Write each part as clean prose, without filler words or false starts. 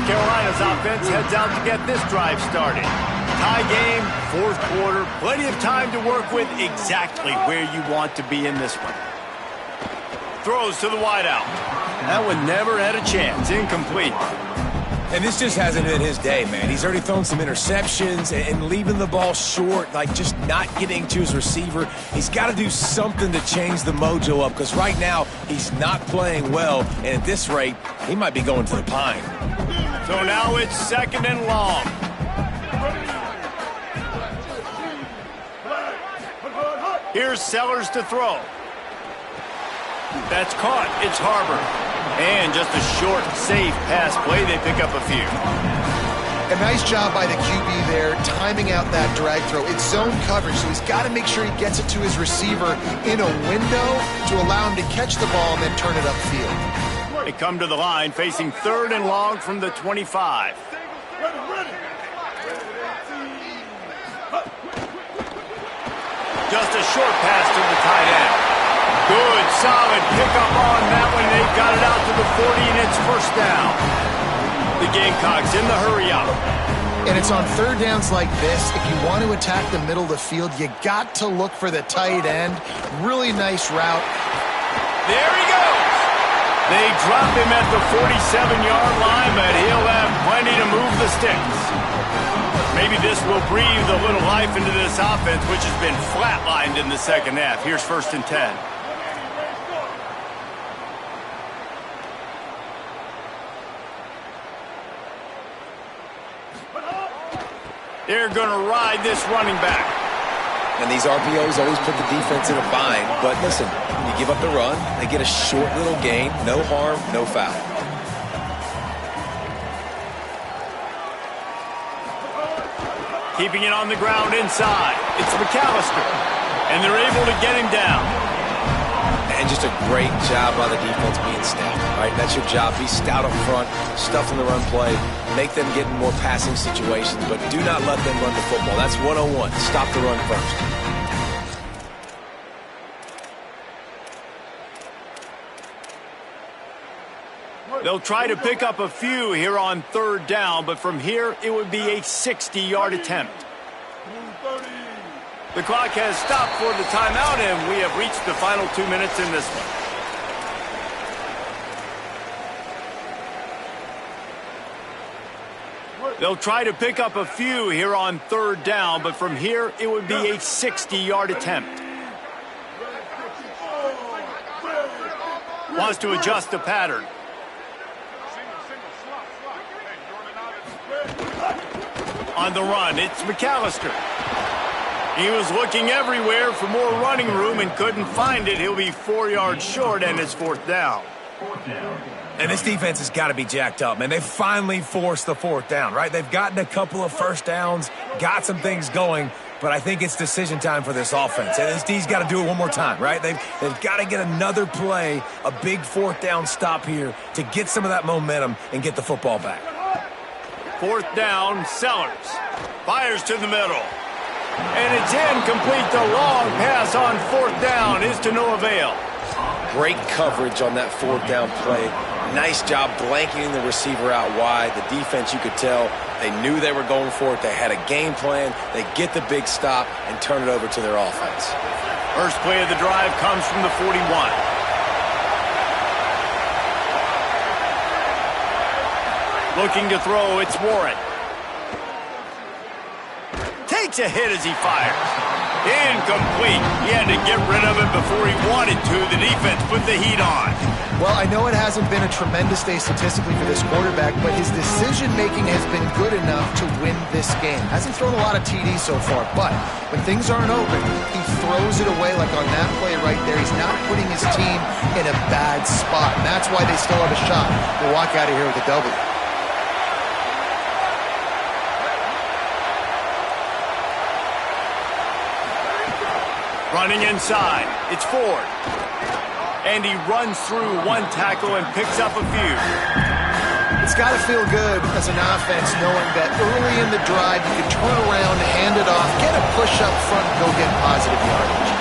Carolina's offense heads out to get this drive started. Tie game, fourth quarter, plenty of time to work with, exactly where you want to be in this one. Throws to the wideout. That one never had a chance. Incomplete. And this just hasn't been his day, man. He's already thrown some interceptions and leaving the ball short, like just not getting to his receiver. He's got to do something to change the mojo up, because right now he's not playing well, and at this rate, he might be going to the pine. So now it's second and long. Here's Sellers to throw. That's caught. It's Harbor. And just a short, safe pass play. They pick up a few. A nice job by the QB there, timing out that drag throw. It's zone coverage, so he's got to make sure he gets it to his receiver in a window to allow him to catch the ball and then turn it upfield. They come to the line, facing third and long from the 25. Just a short pass to the tight end. Good, solid pickup on that one. They've got it out to the 40, and it's first down. The Gamecocks in the hurry up. And it's on third downs like this. If you want to attack the middle of the field, you got to look for the tight end. Really nice route. There he goes. They drop him at the 47-yard line, but he'll have plenty to move the sticks. Maybe this will breathe a little life into this offense, which has been flatlined in the second half. Here's first and 10. They're going to ride this running back. And these RPOs always put the defense in a bind. But listen, when you give up the run, they get a short little gain. No harm, no foul. Keeping it on the ground inside. It's McAllister. And they're able to get him down. And just a great job by the defense being stout. Right? That's your job. Be stout up front, stuff in the run play, make them get in more passing situations, but do not let them run the football. That's 101. Stop the run first. They'll try to pick up a few here on third down, but from here it would be a 60-yard attempt. The clock has stopped for the timeout, and we have reached the final 2 minutes in this one. They'll try to pick up a few here on third down, but from here it would be a 60-yard attempt. Wants to adjust the pattern. On the run, it's McAllister. He was looking everywhere for more running room and couldn't find it. He'll be 4 yards short, and it's fourth down. And this defense has got to be jacked up, man. They finally forced the fourth down, right? They've gotten a couple of first downs, got some things going, but I think it's decision time for this offense. And this D's got to do it one more time, right? They've got to get another play, a big fourth down stop here to get some of that momentum and get the football back. Fourth down, Sellers. Fires to the middle. And it's incomplete. The long pass on fourth down is to no avail. Great coverage on that fourth down play. Nice job blanketing the receiver out wide. The defense, you could tell, they knew they were going for it. They had a game plan. They get the big stop and turn it over to their offense. First play of the drive comes from the 41. Looking to throw, it's Warren. Takes a hit as he fires. Incomplete. He had to get rid of it before he wanted to. The defense put the heat on. Well, I know it hasn't been a tremendous day statistically for this quarterback, but his decision-making has been good enough to win this game. Hasn't thrown a lot of TDs so far, but when things aren't open, he throws it away like on that play right there. He's not putting his team in a bad spot, and that's why they still have a shot to walk out of here with a W. Running inside, it's Ford. And he runs through one tackle and picks up a few. It's got to feel good as an offense knowing that early in the drive you can turn around, hand it off, get a push up front, and go get positive yardage.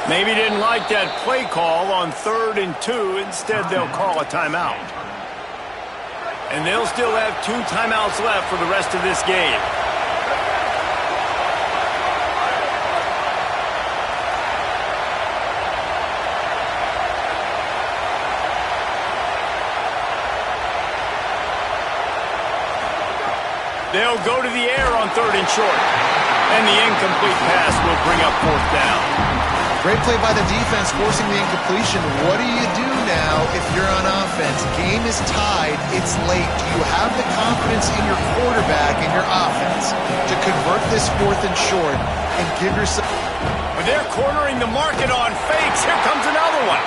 Maybe didn't like that play call on 3rd and 2. Instead, they'll call a timeout. And they'll still have 2 timeouts left for the rest of this game. They'll go to the air on 3rd and short. And the incomplete pass will bring up 4th down. Great play by the defense, forcing the incompletion. What do you do now if you're on offense? Game is tied. It's late. Do you have the confidence in your quarterback and your offense to convert this 4th and short and give yourself... But they're cornering the market on fakes. Here comes another one.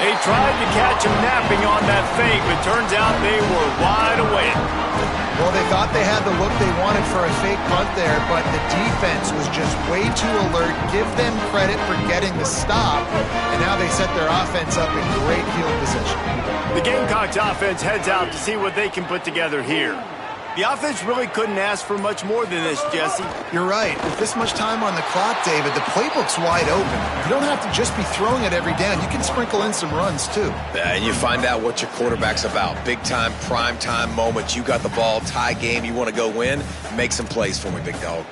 They tried to catch him napping on that fake, but turns out they were wide awake. Well, they thought they had the look they wanted for a fake punt there, but the defense was just way too alert. Give them credit for getting the stop, and now they set their offense up in great field position. The Gamecocks offense heads out to see what they can put together here. The offense really couldn't ask for much more than this, Jesse. You're right. With this much time on the clock, David, the playbook's wide open. You don't have to just be throwing it every down. You can sprinkle in some runs, too. And you find out what your quarterback's about. Big-time, prime-time moments. You got the ball, tie game, you want to go win. Make some plays for me, big dog.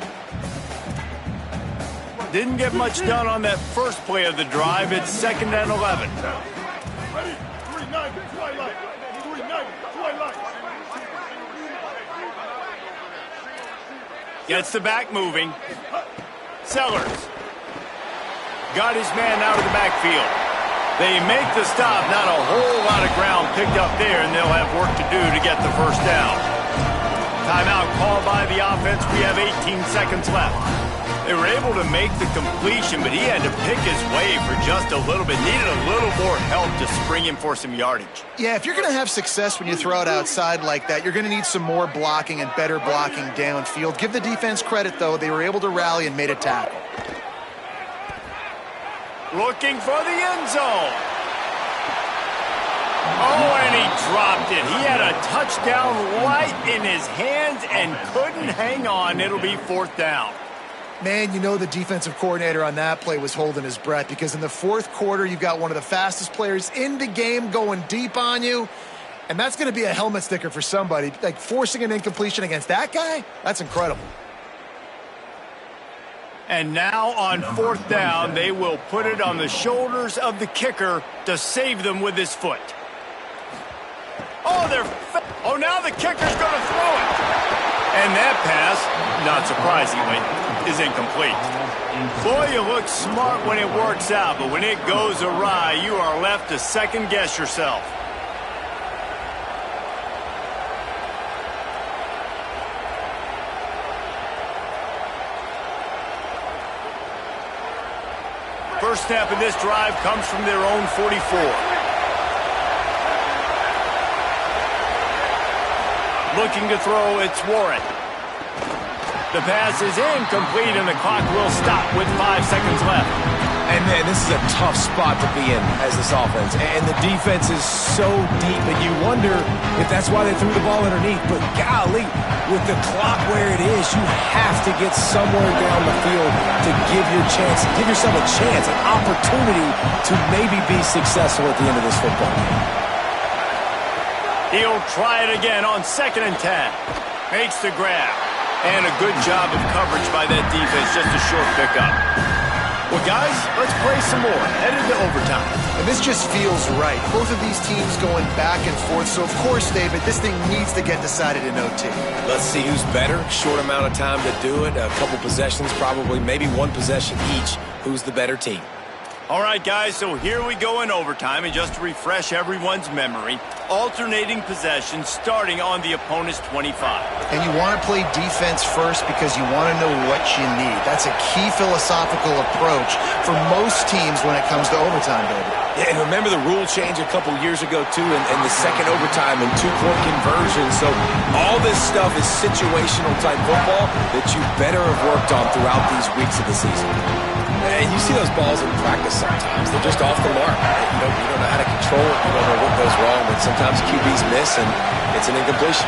Didn't get much done on that first play of the drive. It's 2nd and 11. Ready? 3-9, twilight. 3-9, twilight. Gets the back moving. Sellers. Got his man out of the backfield. They make the stop. Not a whole lot of ground picked up there, and they'll have work to do to get the first down. Timeout called by the offense. We have 18 seconds left. They were able to make the completion, but he had to pick his way for just a little bit. Needed a little more help to spring him for some yardage. Yeah, if you're going to have success when you throw it outside like that, you're going to need some more blocking and better blocking downfield. Give the defense credit, though. They were able to rally and made a tackle. Looking for the end zone. Oh, and he dropped it. He had a touchdown right in his hands and couldn't hang on. It'll be 4th down. Man, you know the defensive coordinator on that play was holding his breath because in the 4th quarter, you've got one of the fastest players in the game going deep on you, and that's going to be a helmet sticker for somebody. Like, forcing an incompletion against that guy, that's incredible. And now on 4th down, they will put it on the shoulders of the kicker to save them with his foot. Oh, now the kicker's going to throw it. And that pass, not surprisingly, is incomplete. Boy, you look smart when it works out, but when it goes awry, you are left to second-guess yourself. First snap of this drive comes from their own 44. Looking to throw, it's Warren. The pass is incomplete, and the clock will stop with 5 seconds left. And man, this is a tough spot to be in as this offense. And the defense is so deep, and you wonder if that's why they threw the ball underneath. But golly, with the clock where it is, you have to get somewhere down the field to give yourself a chance, an opportunity to maybe be successful at the end of this football game. He'll try it again on 2nd and 10. Makes the grab. And a good job of coverage by that defense. Just a short pickup. Well, guys, let's play some more. Headed to overtime. And this just feels right. Both of these teams going back and forth. So, of course, David, this thing needs to get decided in OT. Let's see who's better. Short amount of time to do it. A couple possessions, probably maybe one possession each. Who's the better team? All right, guys, so here we go in overtime. And just to refresh everyone's memory, alternating possessions starting on the opponent's 25. And you want to play defense first because you want to know what you need. That's a key philosophical approach for most teams when it comes to overtime, baby. Yeah, and remember the rule change a couple years ago, too, and the second overtime and 2-point conversion. So all this stuff is situational-type football that you better have worked on throughout these weeks of the season. And you see those balls in practice sometimes. They're just off the mark. You don't know how to control it. You don't know what goes wrong. But sometimes QBs miss, and it's an incompletion.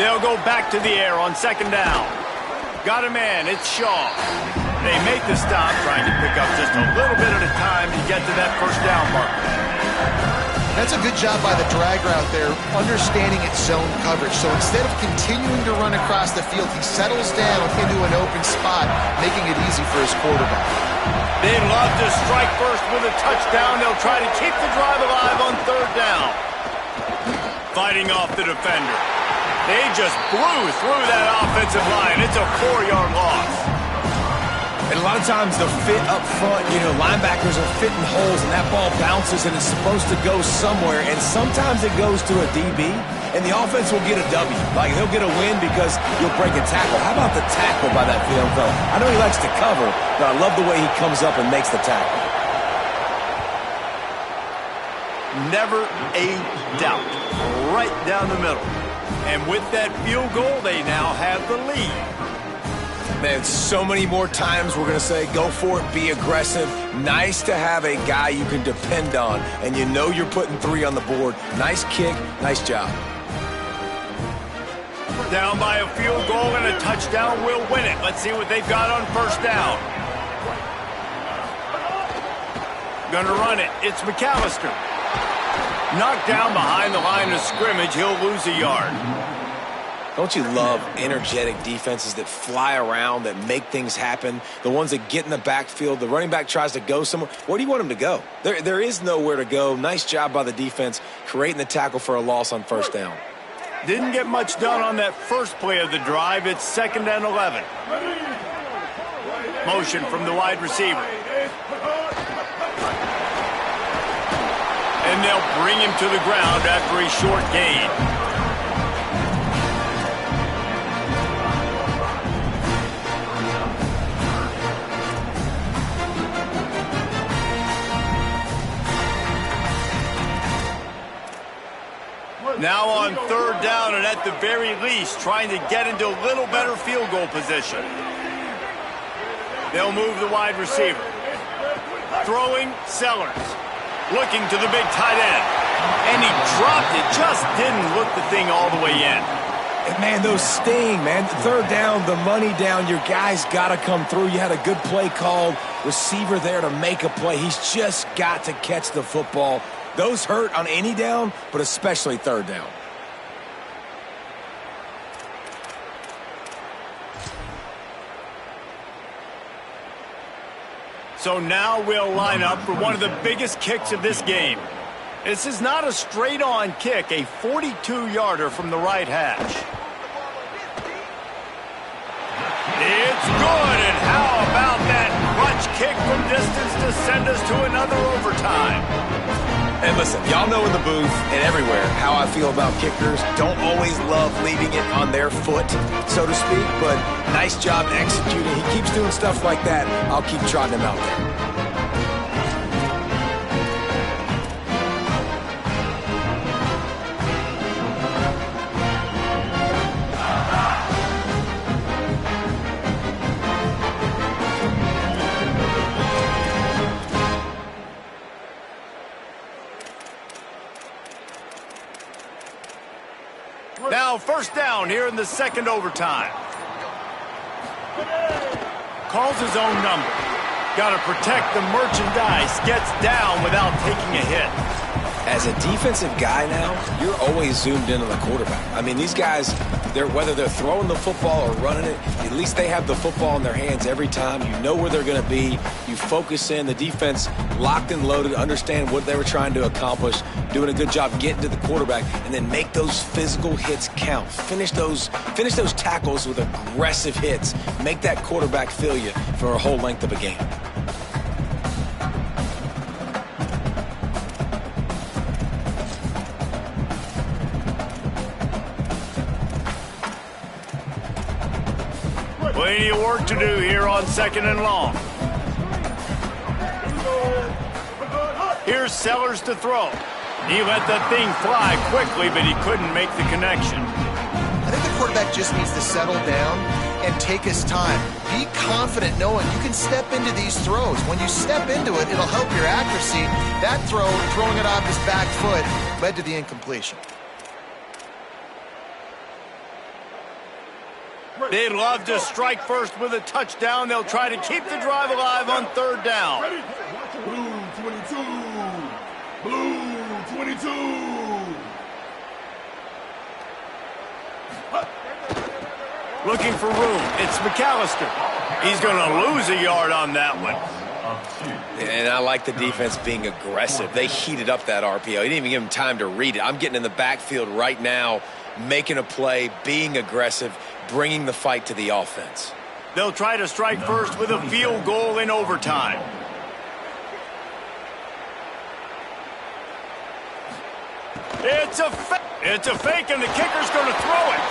They'll go back to the air on second down. Got a man, it's Shaw. They make the stop, trying to pick up just a little bit at a time to get to that first down marker. That's a good job by the drag route there, understanding its zone coverage. So instead of continuing to run across the field, he settles down into an open spot, making it easy for his quarterback. They love to strike first with a touchdown. They'll try to keep the drive alive on third down. Fighting off the defender. They just blew through that offensive line. It's a 4-yard loss. And a lot of times the fit up front, linebackers are fitting holes and that ball bounces and it's supposed to go somewhere. And sometimes it goes to a DB and the offense will get a W. Like he'll get a win because you'll break a tackle. How about the tackle by that field goal? I know he likes to cover, but I love the way he comes up and makes the tackle. Never a doubt. Right down the middle. And with that field goal, they now have the lead. Man, so many more times we're going to say, go for it, be aggressive. Nice to have a guy you can depend on, and you know you're putting 3 on the board. Nice kick, nice job. Down by a field goal and a touchdown will win it. Let's see what they've got on first down. Gonna run it. It's McAllister. Knocked down behind the line of scrimmage. He'll lose a yard. Don't you love energetic defenses that fly around, that make things happen, the ones that get in the backfield, the running back tries to go somewhere. Where do you want him to go? There is nowhere to go. Nice job by the defense creating the tackle for a loss on first down. Didn't get much done on that first play of the drive. It's 2nd and 11. Motion from the wide receiver. And they'll bring him to the ground after a short gain. Now on third down and at the very least trying to get into a little better field goal position. They'll move the wide receiver. Throwing, Sellers. Looking to the big tight end. And he dropped it, just didn't look the thing all the way in. And man, those sting, man. Third down, the money down, your guy's got to come through. You had a good play called, receiver there to make a play. He's just got to catch the football. Those hurt on any down, but especially third down. So now we'll line up for one of the biggest kicks of this game. This is not a straight-on kick, a 42-yarder from the right hash. It's good, and how about that clutch kick from distance to send us to another overtime? And listen, y'all know in the booth and everywhere how I feel about kickers. Don't always love leaving it on their foot, so to speak, but nice job executing. He keeps doing stuff like that. I'll keep trotting him out there. Now first down here in the second overtime. Calls his own number. Got to protect the merchandise. Gets down without taking a hit. As a defensive guy now, you're always zoomed in on the quarterback. I mean, these guys, whether they're throwing the football or running it, at least they have the football in their hands every time. You know where they're going to be. You focus in. The defense locked and loaded, understand what they were trying to accomplish, doing a good job getting to the quarterback, and then make those physical hits count. Finish those tackles with aggressive hits. Make that quarterback feel you for a whole length of a game. Plenty of work to do here on 2nd and long. Here's Sellers to throw. He let that thing fly quickly, but he couldn't make the connection. I think the quarterback just needs to settle down and take his time. Be confident knowing you can step into these throws. When you step into it, it'll help your accuracy. That throw, throwing it off his back foot, led to the incompletion. They love to strike first with a touchdown. They'll try to keep the drive alive on third down. Ready? Blue 22. Blue 22. Looking for room. It's McAllister. He's going to lose a yard on that one. And I like the defense being aggressive. They heated up that RPO. He didn't even give him time to read it. I'm getting in the backfield right now, making a play, being aggressive, bringing the fight to the offense. They'll try to strike first with a field goal in overtime. It's a fake, and the kicker's going to throw it.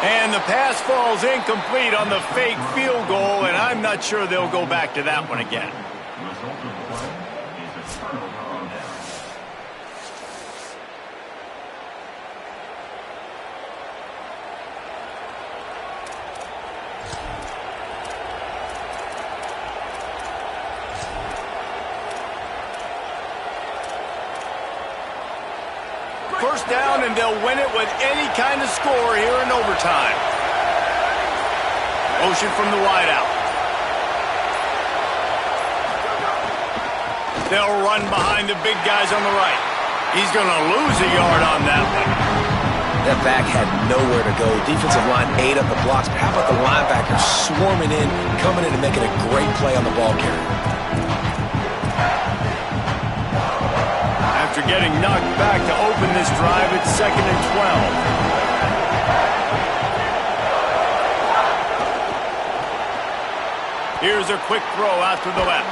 And the pass falls incomplete on the fake field goal, and I'm not sure they'll go back to that one again. First down, and they'll win it with any kind of score here in overtime. Motion from the wideout. They'll run behind the big guys on the right. He's going to lose a yard on that one. That back had nowhere to go. Defensive line ate up the blocks. But how about the linebackers swarming in, coming in and making a great play on the ball carrier? After getting knocked back to open this drive, it's 2nd and 12. Here's a quick throw out to the left.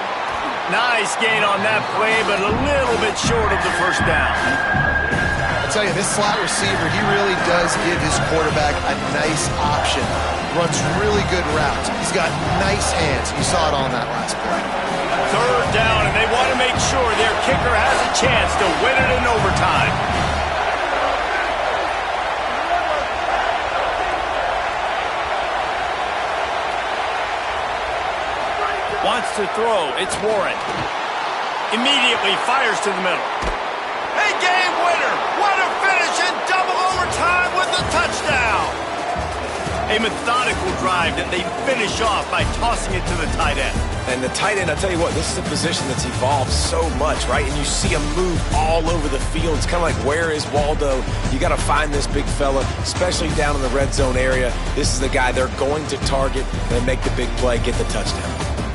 Nice gain on that play, but a little bit short of the first down. I'll tell you, this slot receiver, he really does give his quarterback a nice option. Runs really good routes. He's got nice hands. You saw it on that last play. Third down, and they want to make sure their kicker has a chance to win it in overtime. Wants to throw. It's Warren. Immediately fires to the middle. A game winner. What a finish in double overtime with a touchdown. A methodical drive that they finish off by tossing it to the tight end. And the tight end, I'll tell you what, this is a position that's evolved so much, right? And you see him move all over the field. It's kind of like, where is Waldo? You got to find this big fella, especially down in the red zone area. This is the guy they're going to target and make the big play, get the touchdown.